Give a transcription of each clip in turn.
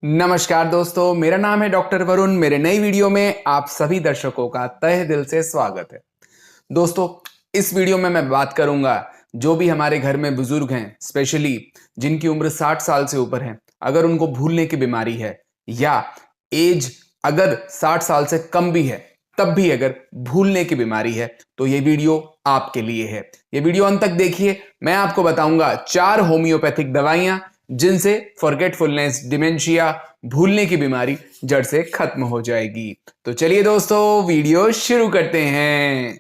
नमस्कार दोस्तों, मेरा नाम है डॉक्टर वरुण। मेरे नई वीडियो में आप सभी दर्शकों का तहे दिल से स्वागत है। दोस्तों, इस वीडियो में मैं बात करूंगा जो भी हमारे घर में बुजुर्ग हैं, स्पेशली जिनकी उम्र 60 साल से ऊपर है, अगर उनको भूलने की बीमारी है या एज अगर 60 साल से कम भी है तब भी अगर भूलने की बीमारी है तो ये वीडियो आपके लिए है। ये वीडियो अंत तक देखिए। मैं आपको बताऊंगा 4 होम्योपैथिक दवाइयां जिनसे फॉरगेटफुलनेस, डिमेंशिया, भूलने की बीमारी जड़ से खत्म हो जाएगी। तो चलिए दोस्तों, वीडियो शुरू करते हैं।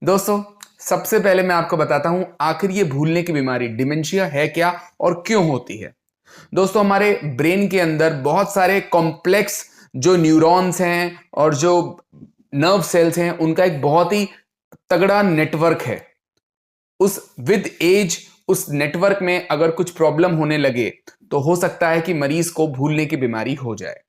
दोस्तों, सबसे पहले मैं आपको बताता हूं आखिर ये भूलने की बीमारी डिमेंशिया है क्या और क्यों होती है। दोस्तों, हमारे ब्रेन के अंदर बहुत सारे कॉम्प्लेक्स जो न्यूरॉन्स हैं और जो नर्व सेल्स हैं, उनका एक बहुत ही तगड़ा नेटवर्क है। उस विद एज उस नेटवर्क में अगर कुछ प्रॉब्लम होने लगे तो हो सकता है कि मरीज को भूलने की बीमारी हो जाए।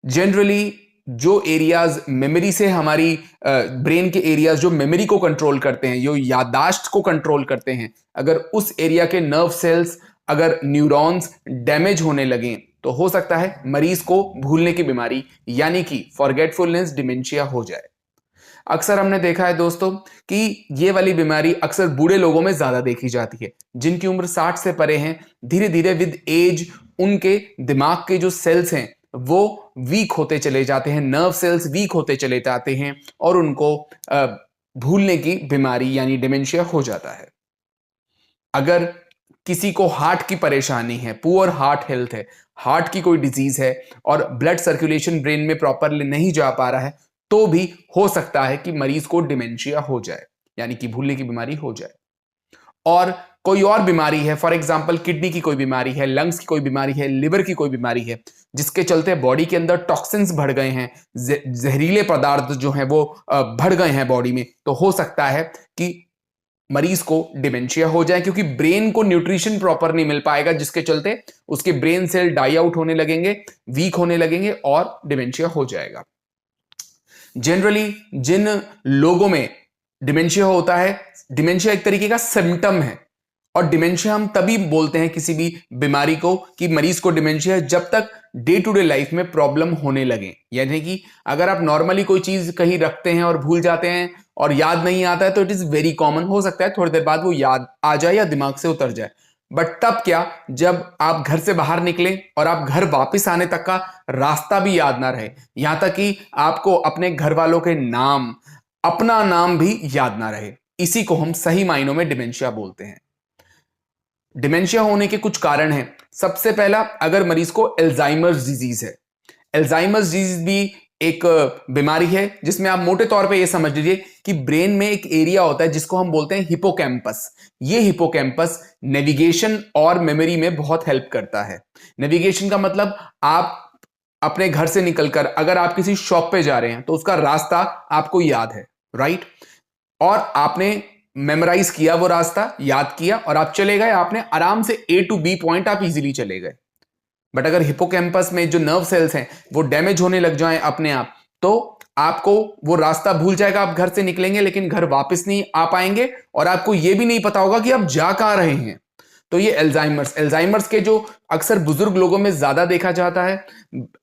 जनरली जो एरियाज मेमोरी से हमारी ब्रेन के एरियाज जो मेमोरी को कंट्रोल करते हैं, जो याददाश्त को कंट्रोल करते हैं, अगर उस एरिया के नर्व सेल्स, अगर न्यूरॉन्स डैमेज होने लगें तो हो सकता है मरीज को भूलने की बीमारी यानी कि फॉरगेटफुलनेस, डिमेंशिया हो जाए। अक्सर हमने देखा है दोस्तों कि ये वाली बीमारी अक्सर बूढ़े लोगों में ज्यादा देखी जाती है। जिनकी उम्र 60 से परे हैं, धीरे धीरे विद एज उनके दिमाग के जो सेल्स हैं वो वीक होते चले जाते हैं, नर्व सेल्स वीक होते चले जाते हैं और उनको भूलने की बीमारी यानी डिमेंशिया हो जाता है। अगर किसी को हार्ट की परेशानी है, पुअर हार्ट हेल्थ है, हार्ट की कोई डिजीज है और ब्लड सर्कुलेशन ब्रेन में प्रॉपरली नहीं जा पा रहा है तो भी हो सकता है कि मरीज को डिमेंशिया हो जाए यानी कि भूलने की बीमारी हो जाए। और कोई और बीमारी है, फॉर एग्जांपल किडनी की कोई बीमारी है, लंग्स की कोई बीमारी है, लिवर की कोई बीमारी है, जिसके चलते बॉडी के अंदर टॉक्सिन्स बढ़ गए हैं, जहरीले पदार्थ जो हैं वो बढ़ गए हैं बॉडी में, तो हो सकता है कि मरीज को डिमेंशिया हो जाए क्योंकि ब्रेन को न्यूट्रिशन प्रॉपर नहीं मिल पाएगा, जिसके चलते उसके ब्रेन सेल डाई आउट होने लगेंगे, वीक होने लगेंगे और डिमेंशिया हो जाएगा। जनरली जिन लोगों में डिमेंशिया होता है, डिमेंशिया एक तरीके का सिम्टम है और डिमेंशिया हम तभी बोलते हैं किसी भी बीमारी को कि मरीज को डिमेंशिया है जब तक डे टू डे लाइफ में प्रॉब्लम होने लगे। यानी कि अगर आप नॉर्मली कोई चीज कहीं रखते हैं और भूल जाते हैं और याद नहीं आता है तो इट इज वेरी कॉमन, हो सकता है थोड़ी देर बाद वो याद आ जाए या दिमाग से उतर जाए। बट तब क्या, जब आप घर से बाहर निकले और आप घर वापस आने तक का रास्ता भी याद ना रहे, यहां तक कि आपको अपने घर वालों के नाम, अपना नाम भी याद ना रहे, इसी को हम सही मायनों में डिमेंशिया बोलते हैं। डिमेंशिया होने के कुछ कारण हैं। सबसे पहला, अगर मरीज को एल्जाइमर्स डिजीज है। एल्जाइमर्स डिजीज भी एक बीमारी है जिसमें आप मोटे तौर पे ये समझ लीजिए कि ब्रेन में एक एरिया होता है जिसको हम बोलते हैं हिपोकैम्पस। ये हिपोकैम्पस नेविगेशन और मेमोरी में बहुत हेल्प करता है। नेविगेशन का मतलब, आप अपने घर से निकलकर अगर आप किसी शॉप पे जा रहे हैं तो उसका रास्ता आपको याद है, राइट, और आपने मेमोराइज किया, वो रास्ता याद किया और आप चले गए, आपने आराम से ए टू बी पॉइंट आप इजीली चले गए। बट अगर हिपोकैम्पस में जो नर्व सेल्स हैं वो डैमेज होने लग जाएं अपने आप, तो आपको वो रास्ता भूल जाएगा। आप घर से निकलेंगे लेकिन घर वापस नहीं आ पाएंगे और आपको ये भी नहीं पता होगा कि आप जा कहां रहे हैं। तो ये एल्जाइमर्स के जो अक्सर बुजुर्ग लोगों में ज्यादा देखा जाता है,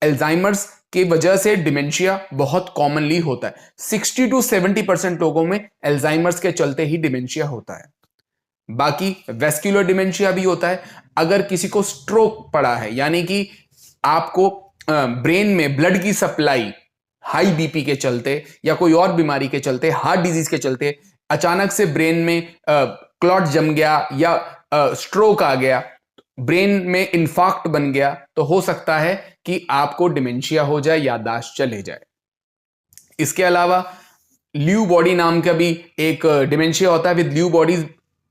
एल्जाइमर्स की वजह से डिमेंशिया बहुत कॉमनली होता है। 60 to 70% लोगों में एल्जाइमर्स के चलते ही डिमेंशिया होता है। बाकी वेस्क्युलर डिमेंशिया भी होता है। अगर किसी को स्ट्रोक पड़ा है, यानी कि आपको ब्रेन में ब्लड की सप्लाई हाई बीपी के चलते या कोई और बीमारी के चलते, हार्ट डिजीज के चलते अचानक से ब्रेन में क्लॉट जम गया या स्ट्रोक आ गया, ब्रेन में इंफाक्ट बन गया, तो हो सकता है कि आपको डिमेंशिया हो जाए, याददाश्त चले जाए। इसके अलावा ल्यू बॉडी नाम का भी एक डिमेंशिया होता है। विद ल्यू बॉडी,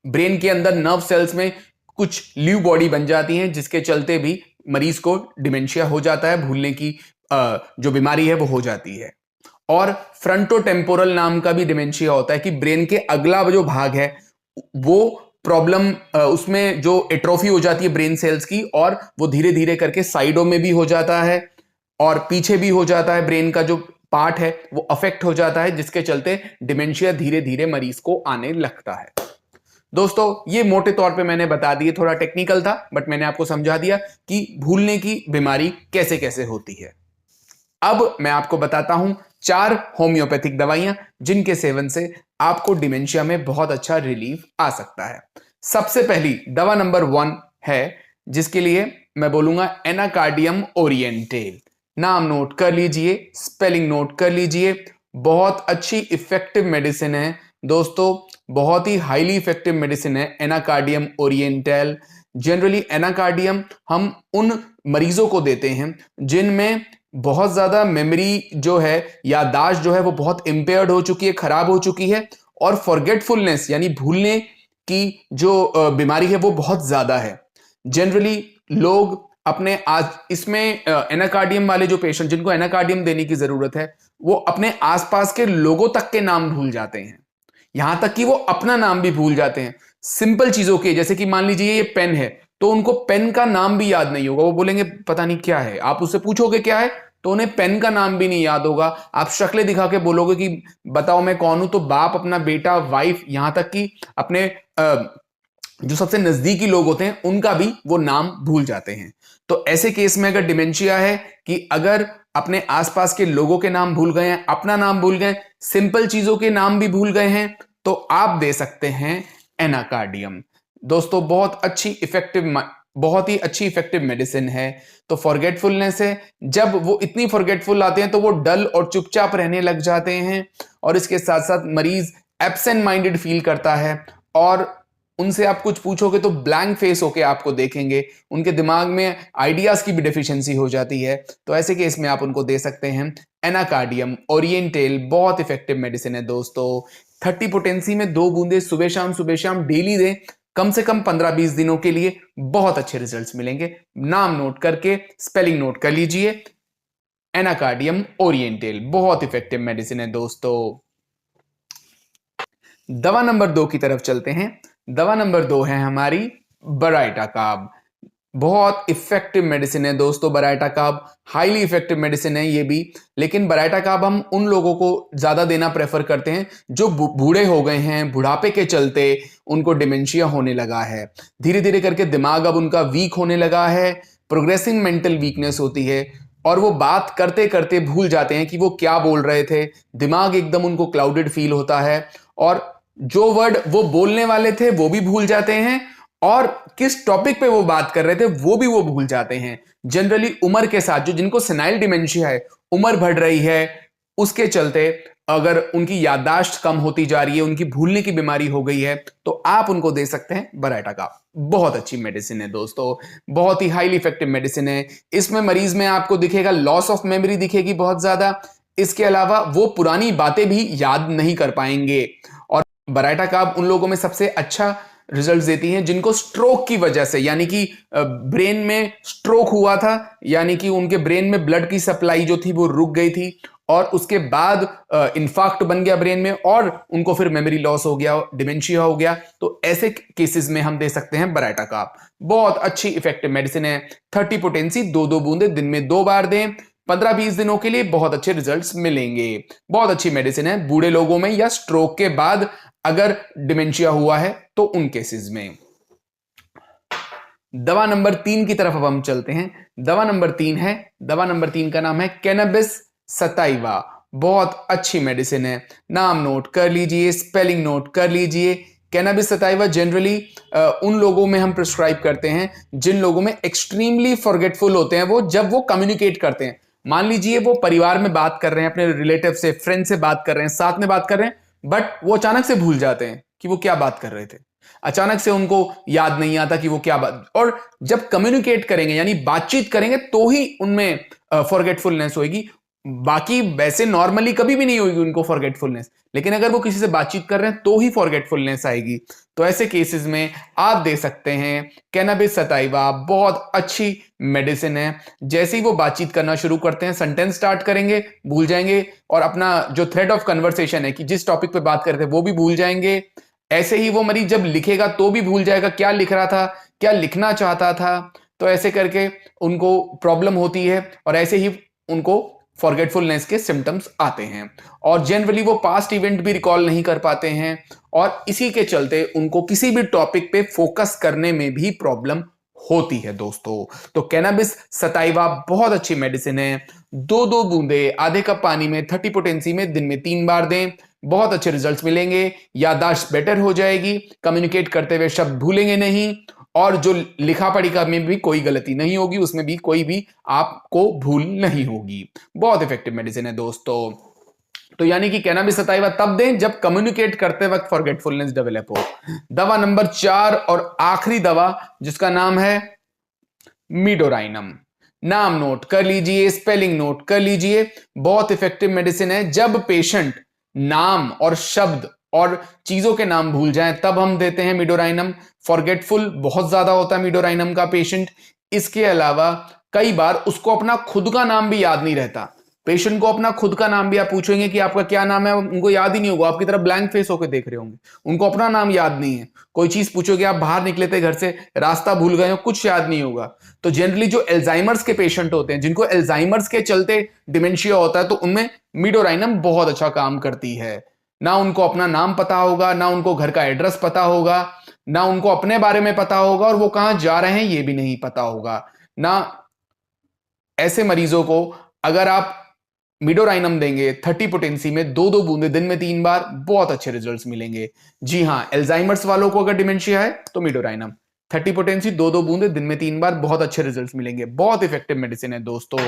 ब्रेन के अंदर नर्व सेल्स में कुछ ल्यू बॉडी बन जाती हैं जिसके चलते भी मरीज को डिमेंशिया हो जाता है, भूलने की जो बीमारी है वो हो जाती है। और फ्रंटोटेम्पोरल नाम का भी डिमेंशिया होता है कि ब्रेन के अगला जो भाग है वो प्रॉब्लम, उसमें जो एट्रोफी हो जाती है ब्रेन सेल्स की, और वो धीरे धीरे करके साइडों में भी हो जाता है और पीछे भी हो जाता है, ब्रेन का जो पार्ट है वो अफेक्ट हो जाता है, जिसके चलते डिमेंशिया धीरे धीरे मरीज को आने लगता है। दोस्तों ये मोटे तौर पे मैंने बता दिए, थोड़ा टेक्निकल था बट मैंने आपको समझा दिया कि भूलने की बीमारी कैसे कैसे होती है। अब मैं आपको बताता हूं 4 होम्योपैथिक दवाइयां जिनके सेवन से आपको डिमेंशिया में बहुत अच्छा रिलीफ आ सकता है। सबसे पहली दवा नंबर 1 है, जिसके लिए मैं बोलूंगा एनाकार्डियम ओरिएंटेल। नाम नोट कर लीजिए, स्पेलिंग नोट कर लीजिए। बहुत अच्छी इफेक्टिव मेडिसिन है दोस्तों, बहुत ही हाईली इफेक्टिव मेडिसिन है एनाकार्डियम ओरिएंटेल। जनरली एनाकार्डियम हम उन मरीजों को देते हैं जिनमें बहुत ज्यादा मेमोरी जो है, याददाश्त जो है वो बहुत इंपेयर्ड हो चुकी है, खराब हो चुकी है, और फॉरगेटफुलनेस यानी भूलने की जो बीमारी है वो बहुत ज्यादा है। जनरली लोग अपने आज इसमें एनाकार्डियम वाले जो पेशेंट जिनको एनाकार्डियम देने की जरूरत है, वो अपने आसपास के लोगों तक के नाम भूल जाते हैं, यहां तक कि वो अपना नाम भी भूल जाते हैं। सिंपल चीजों के, जैसे कि मान लीजिए ये पेन है, तो उनको पेन का नाम भी याद नहीं होगा, वो बोलेंगे पता नहीं क्या है। आप उससे पूछोगे क्या है, तो उन्हें पेन का नाम भी नहीं याद होगा। आप शक्लें दिखा के बोलोगे कि बताओ मैं कौन हूं, तो बाप, अपना बेटा, वाइफ, यहां तक कि अपने जो सबसे नजदीकी लोग होते हैं उनका भी वो नाम भूल जाते हैं। तो ऐसे केस में अगर डिमेंशिया है कि अगर अपने आसपास के लोगों के नाम भूल गए हैं, अपना नाम भूल गए, सिंपल चीजों के नाम भी भूल गए हैं, तो आप दे सकते हैं एनाकार्डियम। दोस्तों बहुत ही अच्छी इफेक्टिव मेडिसिन है। तो फॉरगेटफुलनेस है, जब वो इतनी फॉरगेटफुल आते हैं तो वो डल और चुपचाप रहने लग जाते हैं, और इसके साथ साथ मरीज एब्सेंट माइंडेड फील करता है, और उनसे आप कुछ पूछोगे तो ब्लैंक फेस होके आपको देखेंगे, उनके दिमाग में आइडियाज की भी डेफिशिएंसी हो जाती है। तो ऐसे केस में आप उनको दे सकते हैं एनाकार्डियम ओरिएंटेल। बहुत इफेक्टिव मेडिसिन है दोस्तों। 30 पोटेंसी में 2 बूंदे सुबह शाम डेली दें, कम से कम 15-20 दिनों के लिए, बहुत अच्छे रिजल्ट्स मिलेंगे। नाम नोट करके स्पेलिंग नोट कर लीजिए, एनाकार्डियम ओरिएंटेल, बहुत इफेक्टिव मेडिसिन है दोस्तों। दवा नंबर 2 की तरफ चलते हैं। दवा नंबर 2 है हमारी बराइटाकाब। बहुत इफेक्टिव मेडिसिन है दोस्तों बराइटाकाब, हाईली इफेक्टिव मेडिसिन है ये भी। लेकिन बराइटाकाब हम उन लोगों को ज्यादा देना प्रेफर करते हैं जो बूढ़े हो गए हैं, बुढ़ापे के चलते उनको डिमेंशिया होने लगा है, धीरे धीरे करके दिमाग अब उनका वीक होने लगा है, प्रोग्रेसिंग मेंटल वीकनेस होती है, और वो बात करते करते भूल जाते हैं कि वो क्या बोल रहे थे, दिमाग एकदम उनको क्लाउडेड फील होता है, और जो वर्ड वो बोलने वाले थे वो भी भूल जाते हैं, और किस टॉपिक पे वो बात कर रहे थे वो भी वो भूल जाते हैं। जनरली उम्र के साथ, जो जिनको सेनाइल डिमेंशिया है, उम्र बढ़ रही है, उसके चलते अगर उनकी याददाश्त कम होती जा रही है, उनकी भूलने की बीमारी हो गई है, तो आप उनको दे सकते हैं बराइटाकाब। बहुत अच्छी मेडिसिन है दोस्तों, बहुत ही हाईली इफेक्टिव मेडिसिन है। इसमें मरीज में आपको दिखेगा लॉस ऑफ मेमोरी दिखेगी बहुत ज्यादा, इसके अलावा वो पुरानी बातें भी याद नहीं कर पाएंगे। और बराइटाकाब उन लोगों में सबसे अच्छा रिजल्ट देती हैं जिनको स्ट्रोक की वजह से, यानी कि ब्रेन में स्ट्रोक हुआ था, यानी कि उनके ब्रेन में ब्लड की सप्लाई जो थी वो रुक गई थी, और उसके बाद इंफाक्ट बन गया ब्रेन में, और उनको फिर मेमोरी लॉस हो गया, डिमेंशिया हो गया। तो ऐसे केसेस में हम दे सकते हैं बराइटाकाब। बहुत अच्छी इफेक्टिव मेडिसिन है। 30 पोटेंसी, 2-2 बूंदे दिन में 2 बार दें, 15-20 दिनों के लिए बहुत अच्छे रिजल्ट्स मिलेंगे। बहुत अच्छी मेडिसिन है बूढ़े लोगों में या स्ट्रोक के बाद अगर डिमेंशिया हुआ है तो उन केसेस में। दवा नंबर 3 की तरफ अब हम चलते हैं। दवा नंबर 3 का नाम है कैनबिस सटाइवा। बहुत अच्छी मेडिसिन है, नाम नोट कर लीजिए, स्पेलिंग नोट कर लीजिए। कैनबिस सटाइवा जनरली उन लोगों में हम प्रिस्क्राइब करते हैं जिन लोगों में एक्सट्रीमली फॉरगेटफुल होते हैं, वो जब वो कम्युनिकेट करते हैं। मान लीजिए वो परिवार में बात कर रहे हैं, अपने रिलेटिव से, फ्रेंड से बात कर रहे हैं, साथ में बात कर रहे हैं, बट वो अचानक से भूल जाते हैं कि वो क्या बात कर रहे थे, अचानक से उनको याद नहीं आता कि वो क्या बात। और जब कम्युनिकेट करेंगे यानी बातचीत करेंगे तो ही उनमें फॉरगेटफुलनेस होगी, बाकी वैसे नॉर्मली कभी भी नहीं होगी उनको फॉरगेटफुलनेस। लेकिन अगर वो किसी से बातचीत कर रहे हैं तो ही फॉरगेटफुलनेस आएगी। तो ऐसे केसेस में आप दे सकते हैं कैनबिस सटाइवा। बहुत अच्छी मेडिसिन है। जैसे ही वो बातचीत करना शुरू करते हैं, सेंटेंस स्टार्ट करेंगे, भूल जाएंगे, और अपना जो थ्रेड ऑफ कन्वर्सेशन है कि जिस टॉपिक पे बात कर रहे थे वो भी भूल जाएंगे। ऐसे ही वो मरीज जब लिखेगा तो भी भूल जाएगा क्या लिख रहा था, क्या लिखना चाहता था। तो ऐसे करके उनको प्रॉब्लम होती है और ऐसे ही उनको फॉरगेटफुलनेस के सिम्टम्स आते हैं और जनरली वो पास्ट इवेंट भी रिकॉल नहीं कर पाते हैं और इसी के चलते उनको किसी भी टॉपिक पे फोकस करने में भी प्रॉब्लम होती है दोस्तों। तो कैनाबिस सटाइवा बहुत अच्छी मेडिसिन है। 2-2 बूंदे आधे कप पानी में 30 पोटेंसी में दिन में 3 बार दें, बहुत अच्छे रिजल्ट्स मिलेंगे। याददाश्त बेटर हो जाएगी, कम्युनिकेट करते हुए शब्द भूलेंगे नहीं और जो लिखा पढ़ी में भी कोई गलती नहीं होगी, उसमें भी कोई भी आपको भूल नहीं होगी। बहुत इफेक्टिव मेडिसिन है दोस्तों। तो यानी कि कैनाबिस सटाइवा तब दें जब कम्युनिकेट करते वक्त फॉरगेटफुलनेस डेवलप हो। दवा नंबर 4 और आखिरी दवा जिसका नाम है मीडोराइनम। नाम नोट कर लीजिए, स्पेलिंग नोट कर लीजिए। बहुत इफेक्टिव मेडिसिन है। जब पेशेंट नाम और शब्द और चीजों के नाम भूल जाएं तब हम देते हैं मीडोराइनम। फॉरगेटफुल बहुत ज्यादा होता है मीडोराइनम का पेशेंट। इसके अलावा कई बार उसको अपना खुद का नाम भी याद नहीं रहता। पेशेंट को अपना खुद का नाम भी आप पूछेंगे कि आपका क्या नाम है, उनको याद ही नहीं होगा, आपकी तरफ ब्लैंक फेस होकर देख रहे होंगे, उनको अपना नाम याद नहीं है। कोई चीज पूछोगे, आप बाहर निकले थे घर से, रास्ता भूल गए हो, कुछ याद नहीं होगा। तो जनरली जो एल्जाइमर्स के पेशेंट होते हैं, जिनको एल्जाइमर्स के चलते डिमेंशिया होता है, तो उनमें मीडोराइनम बहुत अच्छा काम करती है। ना उनको अपना नाम पता होगा, ना उनको घर का एड्रेस पता होगा, ना उनको अपने बारे में पता होगा और वो कहां जा रहे हैं ये भी नहीं पता होगा ना। ऐसे मरीजों को अगर आप मीडोराइनम देंगे 30 पोटेंसी में 2-2 बूंदे दिन में 3 बार, बहुत अच्छे रिजल्ट्स मिलेंगे। जी हां, एल्जाइमर्स वालों को अगर डिमेंशिया है तो मीडोराइनम 30 पोटेंसी 2-2 बूंदे दिन में 3 बार, बहुत अच्छे रिजल्ट्स मिलेंगे। बहुत इफेक्टिव मेडिसिन है दोस्तों।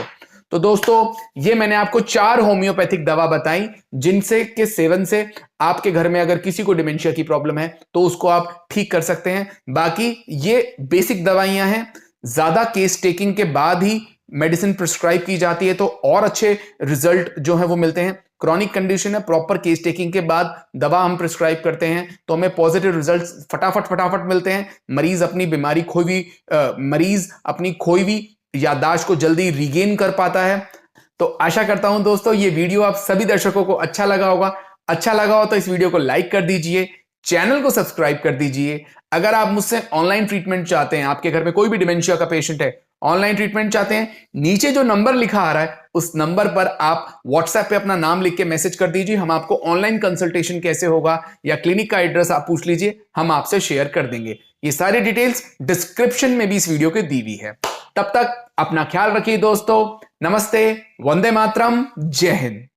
तो दोस्तों ये मैंने आपको 4 होम्योपैथिक दवा बताई जिनसे के सेवन से आपके घर में अगर किसी को डिमेंशिया की प्रॉब्लम है तो उसको आप ठीक कर सकते हैं। बाकी ये बेसिक दवाइयां हैं, ज्यादा केस टेकिंग के बाद ही मेडिसिन प्रिस्क्राइब की जाती है तो और अच्छे रिजल्ट जो है वो मिलते हैं। क्रॉनिक कंडीशन है, प्रॉपर केस टेकिंग के बाद दवा हम प्रिस्क्राइब करते हैं तो हमें पॉजिटिव रिजल्ट्स फटाफट मिलते हैं। मरीज अपनी बीमारी मरीज अपनी खोई हुई याददाश्त को जल्दी रिगेन कर पाता है। तो आशा करता हूं दोस्तों ये वीडियो आप सभी दर्शकों को अच्छा लगा होगा। अच्छा लगा हो तो इस वीडियो को लाइक कर दीजिए, चैनल को सब्सक्राइब कर दीजिए। अगर आप मुझसे ऑनलाइन ट्रीटमेंट चाहते हैं, आपके घर में कोई भी डिमेंशिया का पेशेंट है, ऑनलाइन ट्रीटमेंट चाहते हैं, नीचे जो नंबर लिखा आ रहा है उस नंबर पर आप व्हाट्सएप पे अपना नाम लिख के मैसेज कर दीजिए। हम आपको ऑनलाइन कंसल्टेशन कैसे होगा या क्लिनिक का एड्रेस आप पूछ लीजिए, हम आपसे शेयर कर देंगे। ये सारी डिटेल्स डिस्क्रिप्शन में भी इस वीडियो के दी हुई है। तब तक अपना ख्याल रखिए दोस्तों। नमस्ते, वंदे मातरम, जय हिंद।